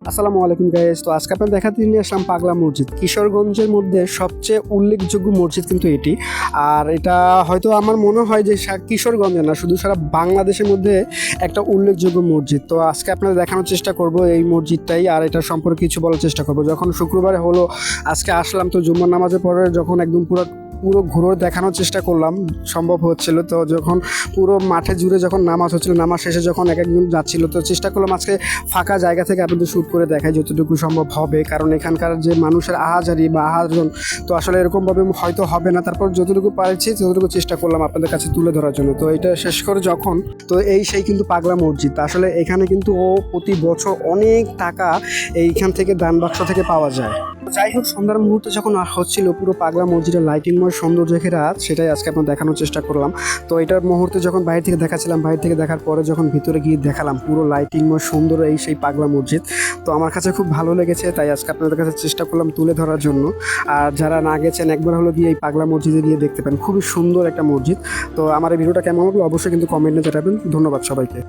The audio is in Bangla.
আসসালামু আলাইকুম গাইস। তো আজকে আপনার দেখাতে নিয়ে আসলাম পাগলা মসজিদ। কিশোরগঞ্জের মধ্যে সবচেয়ে উল্লেখযোগ্য মসজিদ কিন্তু এটি। আর এটা হয়তো আমার মনে হয় যে কিশোরগঞ্জে না, শুধু সারা বাংলাদেশের মধ্যে একটা উল্লেখযোগ্য মসজিদ। তো আজকে আপনাদের দেখানোর চেষ্টা করব এই মসজিদটাই, আর এটা সম্পর্কে কিছু বলার চেষ্টা করব। যখন শুক্রবারে হলো আজকে আসলাম, তো জুম্মার নামাজের পরে যখন একদম পুরো ঘুরে দেখানোর চেষ্টা করলাম, সম্ভব হচ্ছিল। তো যখন পুরো মাঠে জুড়ে যখন নামাজ হচ্ছিল, নামাজ শেষে যখন এক একজন যাচ্ছিল, তো চেষ্টা করলাম আজকে ফাঁকা জায়গা থেকে আপনাদের শ্যুট করে দেখাই যতটুকু সম্ভব হবে, কারণ এখানকার যে মানুষের আহাজারি বা আহাজন তো আসলে এরকমভাবে হয়তো হবে না। তারপর যতটুকু পারছি ততটুকু চেষ্টা করলাম আপনাদের কাছে তুলে ধরার জন্য। তো এটা শেষ করে যখন তো সেই কিন্তু পাগলা মসজিদ, আসলে এখানে কিন্তু ও প্রতি বছর অনেক টাকা এইখান থেকে দান বাক্স থেকে পাওয়া যায়। যাই হোক, সন্ধ্যার মুহূর্তে যখন হচ্ছিল পুরো পাগলা মসজিদের লাইটিংময় সৌন্দর্য ঘেরা, সেটাই আজকে আপনার দেখানোর চেষ্টা করলাম। তো এটার মুহূর্তে যখন বাইরে থেকে দেখাচ্ছিলাম, বাইরে থেকে দেখার পরে যখন ভিতরে গিয়ে দেখালাম পুরো লাইটিংময় সুন্দর সেই পাগলা মসজিদ, তো আমার কাছে খুব ভালো লেগেছে। তাই আজকে আপনাদের কাছে চেষ্টা করলাম তুলে ধরার জন্য। আর যারা না গেছেন একবার হলো গিয়ে এই পাগলা মসজিদে গিয়ে দেখতে পান, খুবই সুন্দর একটা মসজিদ। তো আমার এই ভিডিওটা কেমন লাগলো অবশ্যই কিন্তু কমেন্টে জানাবেন। ধন্যবাদ সবাইকে।